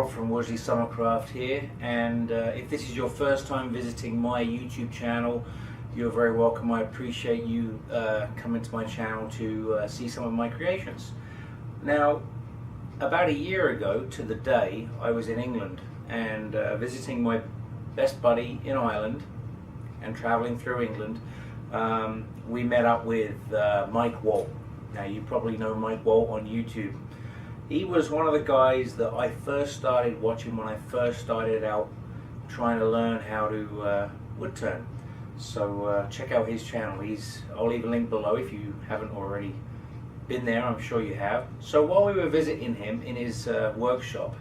Harold from Worsley Summercraft here, and if this is your first time visiting my YouTube channel, you're very welcome. I appreciate you coming to my channel to see some of my creations. Now, about a year ago to the day, I was in England and visiting my best buddy in Ireland and traveling through England. We met up with Mike Waldt. Now, you probably know Mike Waldt on YouTube. He was one of the guys that I first started watching when I first started out trying to learn how to wood turn. So check out his channel. I'll leave a link below if you haven't already been there. I'm sure you have. So while we were visiting him in his workshop,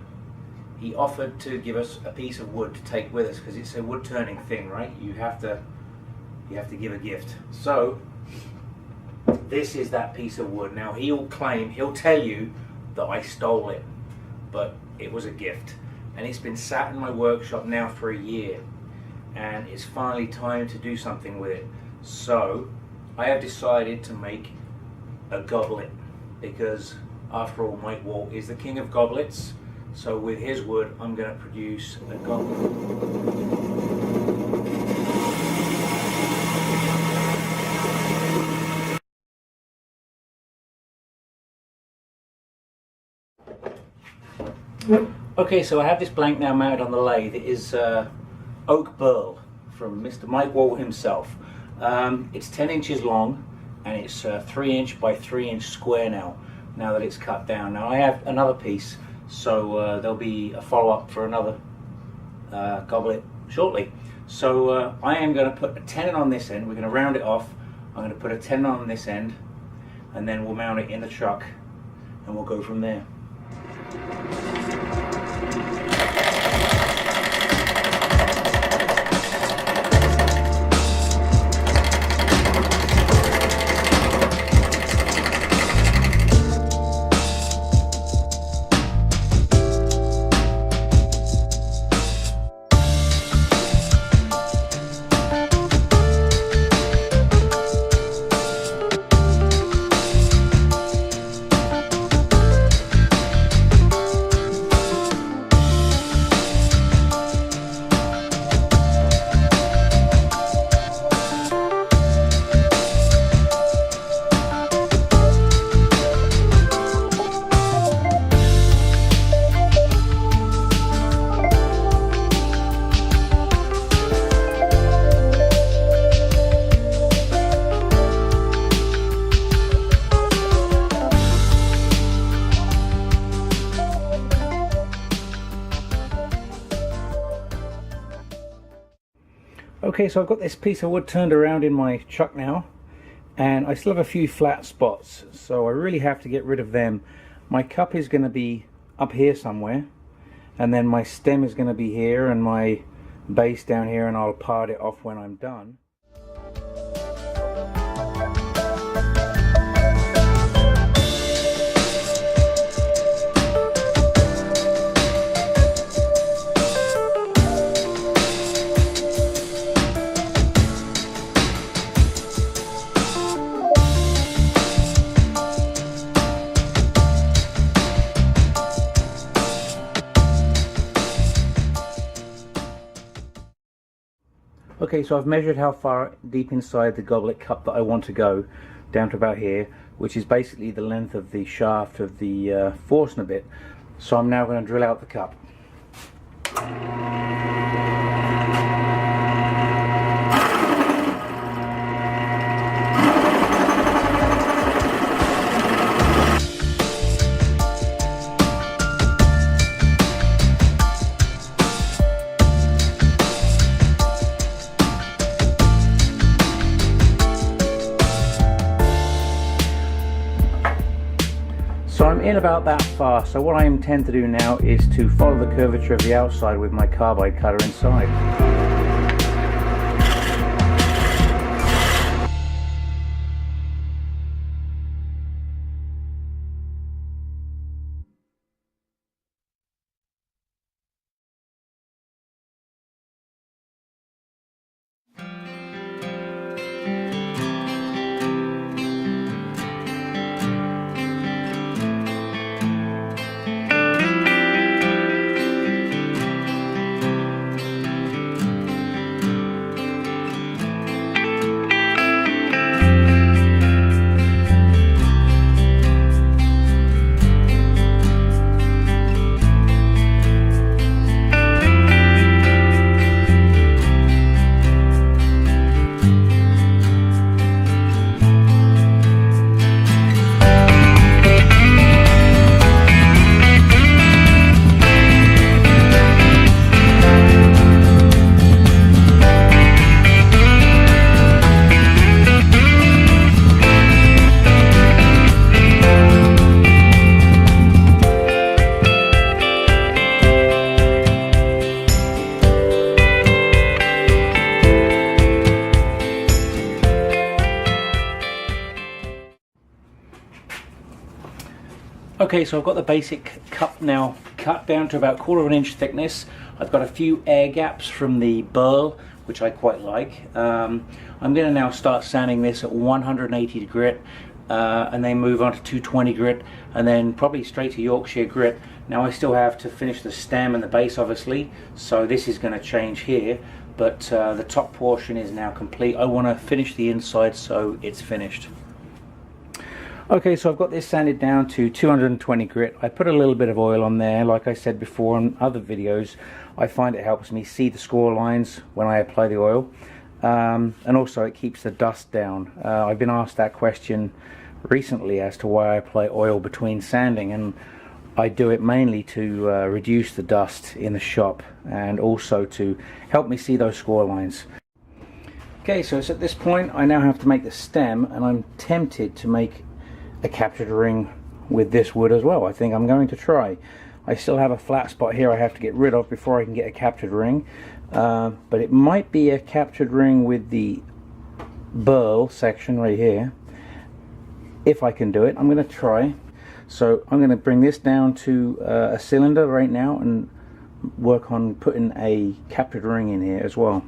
he offered to give us a piece of wood to take with us, because it's a wood turning thing, right? You have to give a gift. So this is that piece of wood. Now he'll tell you that I stole it, but it was a gift, and it's been sat in my workshop now for a year, and it's finally time to do something with it. So I have decided to make a goblet, because after all, Mike Waldt is the king of goblets. So with his wood, I'm going to produce a goblet. Okay, so I have this blank now mounted on the lathe. It is oak burl from Mr. Mike Waldt himself. It's 10 inches long, and it's 3 inch by 3 inch square now that it's cut down. Now I have another piece, so there'll be a follow-up for another goblet shortly. So I am going to put a tenon on this end. We're going to round it off. I'm going to put a tenon on this end, and then we'll mount it in the truck, and we'll go from there. Okay, so I've got this piece of wood turned around in my chuck now, and I still have a few flat spots, so I really have to get rid of them. My cup is going to be up here somewhere, and then my stem is going to be here, and my base down here, and I'll part it off when I'm done. Okay, so I've measured how far deep inside the goblet cup that I want to go, down to about here, which is basically the length of the shaft of the Forstner bit. So I'm now going to drill out the cup. So I'm in about that far, so what I intend to do now is to follow the curvature of the outside with my carbide cutter inside. Okay, so I've got the basic cup now cut down to about 1/4 inch thickness. I've got a few air gaps from the burl, which I quite like. I'm going to now start sanding this at 180 grit, and then move on to 220 grit, and then probably straight to Yorkshire grit. Now I still have to finish the stem and the base, obviously, so this is going to change here, but the top portion is now complete. I want to finish the inside so it's finished. Okay, so I've got this sanded down to 220 grit. I put a little bit of oil on there. Like I said before on other videos, I find it helps me see the score lines when I apply the oil, and also it keeps the dust down. I've been asked that question recently as to why I apply oil between sanding, and I do it mainly to reduce the dust in the shop and also to help me see those score lines. Okay, so it's at this point I now have to make the stem, and I'm tempted to make a captured ring with this wood as well. I think I'm going to try. I still have a flat spot here I have to get rid of before I can get a captured ring, but it might be a captured ring with the burl section right here. If I can do it, I'm going to try. So I'm going to bring this down to a cylinder right now and work on putting a captured ring in here as well.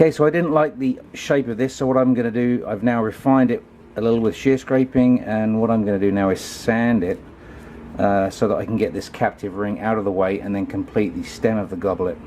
Okay, so I didn't like the shape of this, so what I'm going to do, I've now refined it a little with shear scraping, and what I'm going to do now is sand it so that I can get this captive ring out of the way and then complete the stem of the goblet.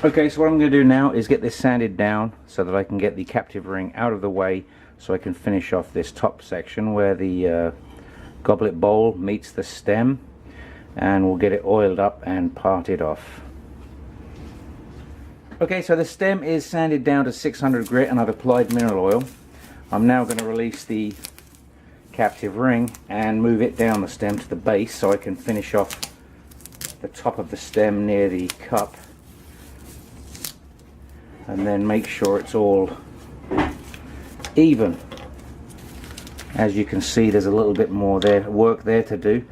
Okay, so what I'm going to do now is get this sanded down so that I can get the captive ring out of the way, so I can finish off this top section where the goblet bowl meets the stem, and we'll get it oiled up and parted off. Okay, so the stem is sanded down to 600 grit and I've applied mineral oil. I'm now going to release the captive ring and move it down the stem to the base so I can finish off the top of the stem near the cup, and then make sure it's all even. As you can see, there's a little bit more work there to do.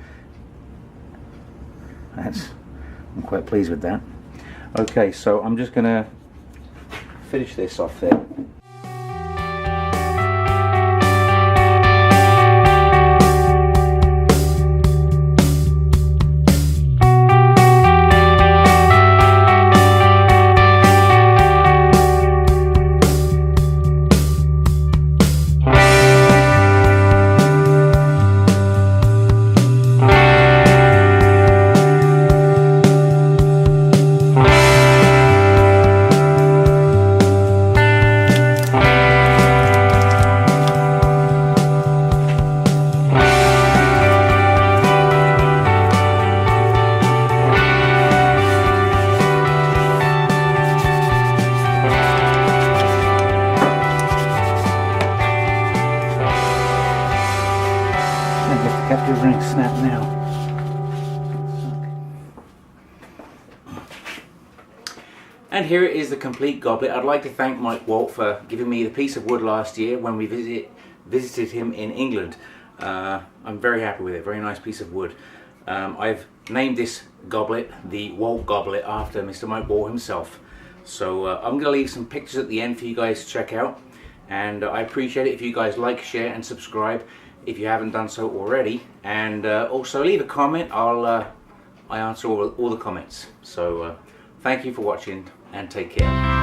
I'm quite pleased with that. Okay, so I'm just going to finish this off there. Captive ring snap now. Okay. And here it is, the complete goblet. I'd like to thank Mike Waldt for giving me the piece of wood last year when we visited him in England. I'm very happy with it. Very nice piece of wood. I've named this goblet the Waldt Goblet after Mr. Mike Waldt himself. So I'm going to leave some pictures at the end for you guys to check out. And I appreciate it if you guys like, share and subscribe if you haven't done so already, and also leave a comment. I answer all the comments. So thank you for watching and take care.